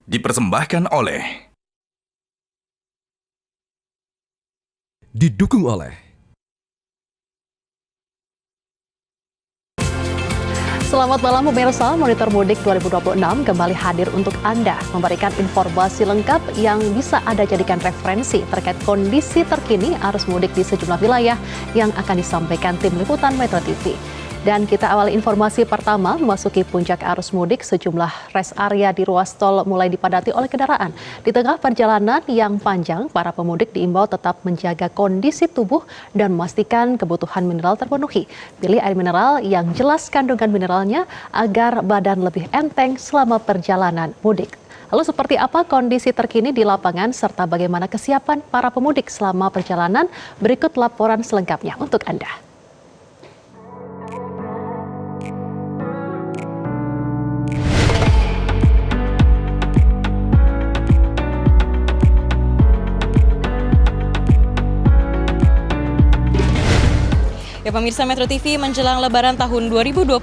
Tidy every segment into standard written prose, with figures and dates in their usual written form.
Dipersembahkan oleh Didukung oleh Selamat malam pemirsa, Monitor Mudik 2026 kembali hadir untuk Anda, memberikan informasi lengkap yang bisa Anda jadikan referensi terkait kondisi terkini arus mudik di sejumlah wilayah yang akan disampaikan tim liputan Metro TV. Dan kita awali informasi pertama, memasuki puncak arus mudik, sejumlah rest area di ruas tol mulai dipadati oleh kendaraan. Di tengah perjalanan yang panjang, para pemudik diimbau tetap menjaga kondisi tubuh dan memastikan kebutuhan mineral terpenuhi. Pilih air mineral yang jelas kandungan mineralnya agar badan lebih enteng selama perjalanan mudik. Lalu seperti apa kondisi terkini di lapangan serta bagaimana kesiapan para pemudik selama perjalanan? Berikut laporan selengkapnya untuk Anda. Ya pemirsa Metro TV, menjelang Lebaran tahun 2026,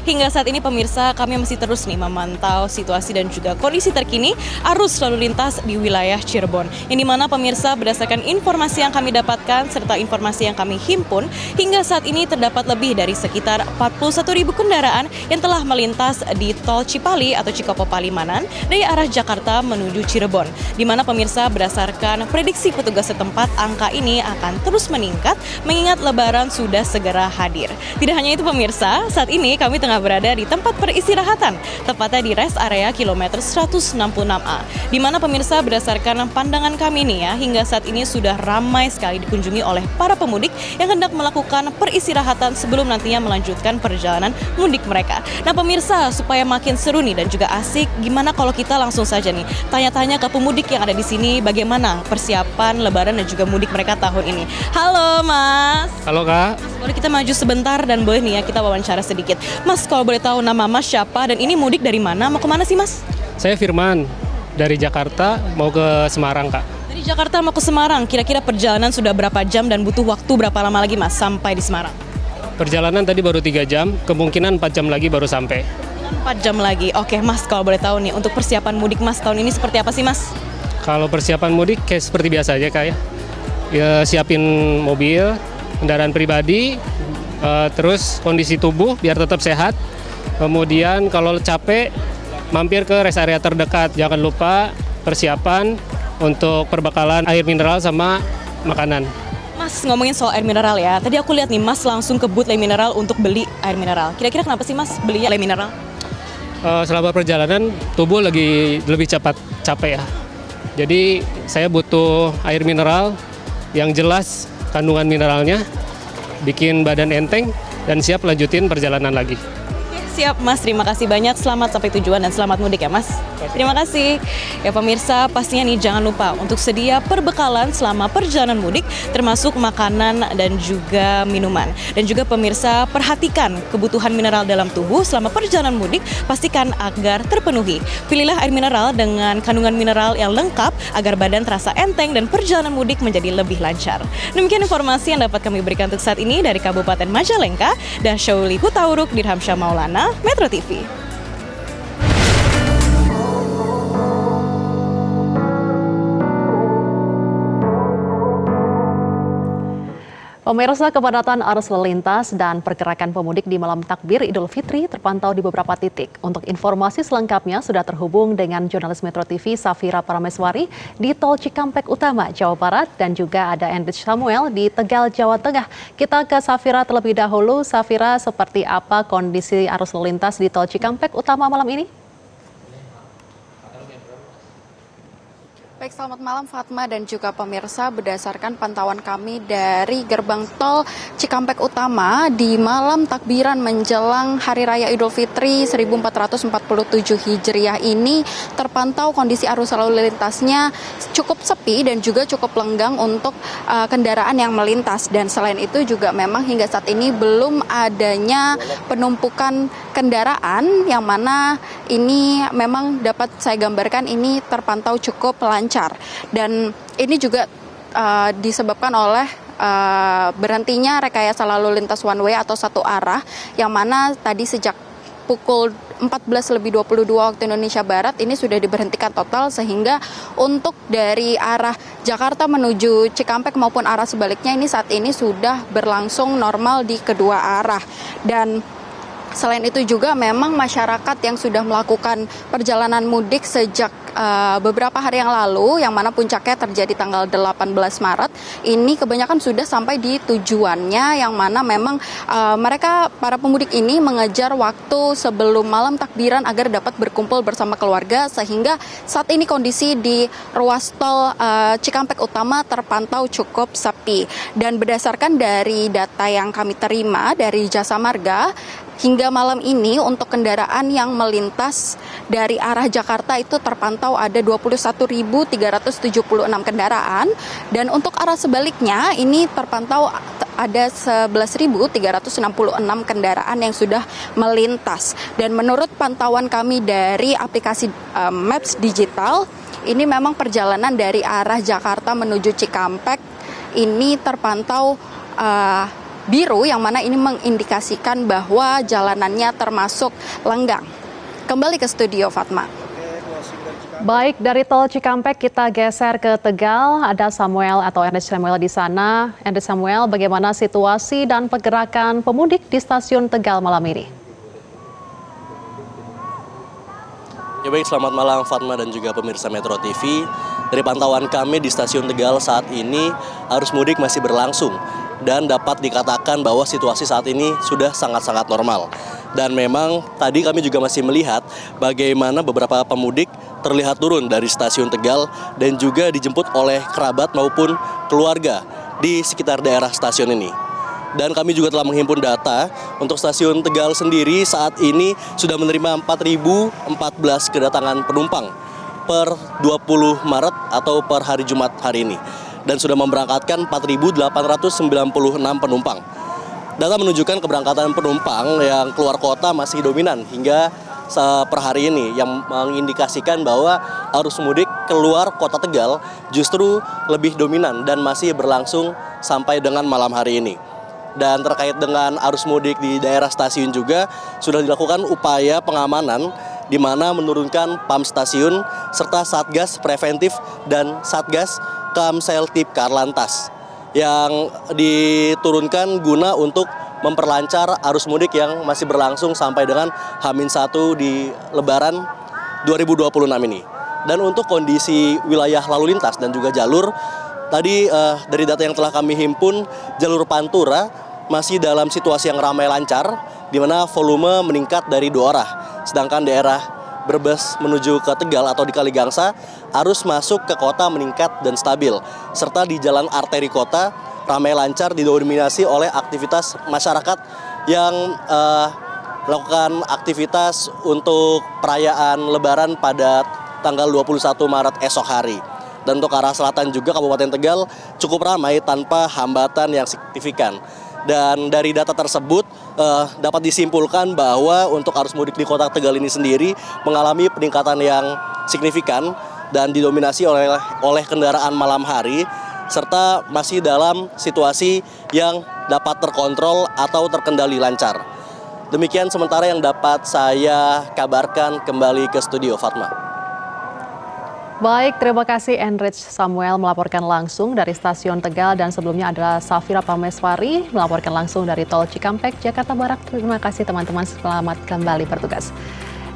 hingga saat ini pemirsa kami masih terus memantau situasi dan juga kondisi terkini arus lalu lintas di wilayah Cirebon. Yang dimana pemirsa berdasarkan informasi yang kami dapatkan serta informasi yang kami himpun, hingga saat ini terdapat lebih dari sekitar 41.000 kendaraan yang telah melintas di tol Cipali atau Cikopo Palimanan dari arah Jakarta menuju Cirebon. Di mana pemirsa berdasarkan prediksi petugas setempat, angka ini akan terus meningkat mengingat Lebaran sudah segera hadir. Tidak hanya itu pemirsa, saat ini kami tengah berada di tempat peristirahatan, tepatnya di rest area kilometer 166A. Di mana pemirsa berdasarkan pandangan kami nih ya, hingga saat ini sudah ramai sekali dikunjungi oleh para pemudik yang hendak melakukan peristirahatan sebelum nantinya melanjutkan perjalanan mudik mereka. Nah pemirsa, supaya makin seru nih dan juga asik, gimana kalau kita langsung saja nih tanya-tanya ke pemudik yang ada di sini bagaimana persiapan Lebaran dan juga mudik mereka tahun ini. Halo Mas. Halo Kak. Mas, boleh kita maju sebentar dan boleh nih ya kita wawancara sedikit. Mas, kalau boleh tahu nama Mas siapa dan ini mudik dari mana? Mau kemana sih Mas? Saya Firman, dari Jakarta mau ke Semarang Kak. Dari Jakarta mau ke Semarang, kira-kira perjalanan sudah berapa jam dan butuh waktu berapa lama lagi Mas sampai di Semarang? Perjalanan tadi baru 3 jam, kemungkinan 4 jam lagi baru sampai. 4 jam lagi. Oke Mas, kalau boleh tahu nih untuk persiapan mudik Mas tahun ini seperti apa sih Mas? Kalau persiapan mudik kayak seperti biasa aja Kak ya. Ya siapin mobil, kendaraan pribadi, terus kondisi tubuh biar tetap sehat. Kemudian kalau capek, mampir ke rest area terdekat. Jangan lupa persiapan untuk perbekalan air mineral sama makanan. Mas, ngomongin soal air mineral ya. Tadi aku lihat nih Mas langsung ke booth Le Mineral untuk beli air mineral. Kira-kira kenapa sih Mas beli Le Mineral? Selama perjalanan tubuh lagi lebih cepat capek ya. Jadi saya butuh air mineral yang jelas kandungan mineralnya, bikin badan enteng dan siap lanjutin perjalanan lagi. Siap Mas, terima kasih banyak. Selamat sampai tujuan dan selamat mudik ya Mas. Terima kasih. Ya pemirsa, pastinya nih jangan lupa untuk sedia perbekalan selama perjalanan mudik, termasuk makanan dan juga minuman. Dan juga pemirsa, perhatikan kebutuhan mineral dalam tubuh selama perjalanan mudik, pastikan agar terpenuhi. Pilihlah air mineral dengan kandungan mineral yang lengkap agar badan terasa enteng dan perjalanan mudik menjadi lebih lancar. Demikian informasi yang dapat kami berikan untuk saat ini dari Kabupaten Majalengka dan Syauli Hutauruk Dirhamsyah Maulana, Metro TV. Pemirsa, kepadatan arus lalu lintas dan pergerakan pemudik di malam takbir Idul Fitri terpantau di beberapa titik. Untuk informasi selengkapnya sudah terhubung dengan jurnalis Metro TV Safira Parameswari di Tol Cikampek Utama, Jawa Barat, dan juga ada Endrich Samuel di Tegal, Jawa Tengah. Kita ke Safira terlebih dahulu. Safira, seperti apa kondisi arus lalu lintas di Tol Cikampek Utama malam ini? Baik, selamat malam Fatma dan juga pemirsa. Berdasarkan pantauan kami dari gerbang tol Cikampek Utama di malam takbiran menjelang Hari Raya Idul Fitri 1447 Hijriah ini terpantau kondisi arus lalu lintasnya cukup sepi dan juga cukup lenggang untuk kendaraan yang melintas. Dan selain itu juga memang hingga saat ini belum adanya penumpukan kendaraan, yang mana ini memang dapat saya gambarkan ini terpantau cukup lancar. Dan ini juga disebabkan oleh berhentinya rekayasa lalu lintas one way atau satu arah, yang mana tadi sejak pukul 14.22 waktu Indonesia Barat ini sudah diberhentikan total, sehingga untuk dari arah Jakarta menuju Cikampek maupun arah sebaliknya ini saat ini sudah berlangsung normal di kedua arah. Dan selain itu juga memang masyarakat yang sudah melakukan perjalanan mudik sejak beberapa hari yang lalu, yang mana puncaknya terjadi tanggal 18 Maret, ini kebanyakan sudah sampai di tujuannya, yang mana memang mereka, para pemudik ini mengejar waktu sebelum malam takbiran agar dapat berkumpul bersama keluarga, sehingga saat ini kondisi di ruas tol Cikampek Utama terpantau cukup sepi. Dan berdasarkan dari data yang kami terima dari Jasa Marga, hingga malam ini untuk kendaraan yang melintas dari arah Jakarta itu terpantau ada 21.376 kendaraan, dan untuk arah sebaliknya ini terpantau ada 11.366 kendaraan yang sudah melintas. Dan menurut pantauan kami dari aplikasi Maps Digital, ini memang perjalanan dari arah Jakarta menuju Cikampek ini terpantau biru, yang mana ini mengindikasikan bahwa jalanannya termasuk lenggang. Kembali ke studio, Fatma. Baik, dari tol Cikampek kita geser ke Tegal. Ada Samuel atau Ernest Samuel di sana. Ernest Samuel, bagaimana situasi dan pergerakan pemudik di stasiun Tegal malam ini? Ya baik, selamat malam Fatma dan juga pemirsa Metro TV. Dari pantauan kami di stasiun Tegal saat ini, arus mudik masih berlangsung. Dan dapat dikatakan bahwa situasi saat ini sudah sangat-sangat normal. Dan memang tadi kami juga masih melihat bagaimana beberapa pemudik terlihat turun dari stasiun Tegal dan juga dijemput oleh kerabat maupun keluarga di sekitar daerah stasiun ini. Dan kami juga telah menghimpun data untuk stasiun Tegal sendiri saat ini sudah menerima 4.014 kedatangan penumpang per 20 Maret atau per hari Jumat hari ini. Dan sudah memberangkatkan 4.896 penumpang. Data menunjukkan keberangkatan penumpang yang keluar kota masih dominan hingga per hari ini, yang mengindikasikan bahwa arus mudik keluar kota Tegal justru lebih dominan dan masih berlangsung sampai dengan malam hari ini. Dan terkait dengan arus mudik di daerah stasiun juga sudah dilakukan upaya pengamanan, di mana menurunkan pam stasiun serta Satgas Preventif dan Satgas Kamseltip Karlantas yang diturunkan guna untuk memperlancar arus mudik yang masih berlangsung sampai dengan H-1 di Lebaran 2026 ini. Dan untuk kondisi wilayah lalu lintas dan juga jalur, tadi dari data yang telah kami himpun, jalur Pantura masih dalam situasi yang ramai lancar, di mana volume meningkat dari 2 arah. Sedangkan daerah Brebes menuju ke Tegal atau di Kaligangsa, arus masuk ke kota meningkat dan stabil. Serta di jalan arteri kota ramai lancar, didominasi oleh aktivitas masyarakat yang melakukan aktivitas untuk perayaan Lebaran pada tanggal 21 Maret esok hari. Dan untuk arah selatan juga Kabupaten Tegal cukup ramai tanpa hambatan yang signifikan. Dan dari data tersebut dapat disimpulkan bahwa untuk arus mudik di kota Tegal ini sendiri mengalami peningkatan yang signifikan dan didominasi oleh kendaraan malam hari, serta masih dalam situasi yang dapat terkontrol atau terkendali lancar. Demikian sementara yang dapat saya kabarkan. Kembali ke studio, Fatma. Baik, terima kasih Enrich Samuel melaporkan langsung dari stasiun Tegal, dan sebelumnya adalah Safira Pameswari melaporkan langsung dari tol Cikampek, Jakarta Barat. Terima kasih teman-teman, selamat kembali bertugas.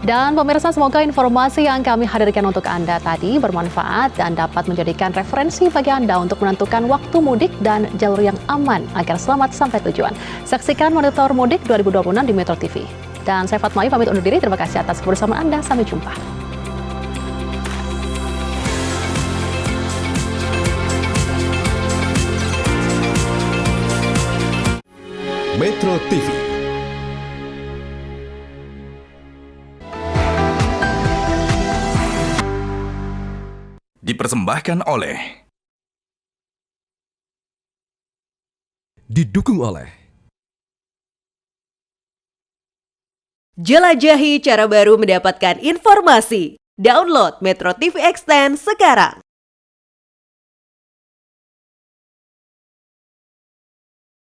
Dan pemirsa, semoga informasi yang kami hadirkan untuk Anda tadi bermanfaat dan dapat menjadikan referensi bagi Anda untuk menentukan waktu mudik dan jalur yang aman agar selamat sampai tujuan. Saksikan Monitor Mudik 2026 di Metro TV. Dan saya Fatma pamit undur diri, terima kasih atas kebersamaan Anda, sampai jumpa. Metro TV. Dipersembahkan oleh, didukung oleh Jelajahi cara baru mendapatkan informasi. Download Metro TV Extend sekarang.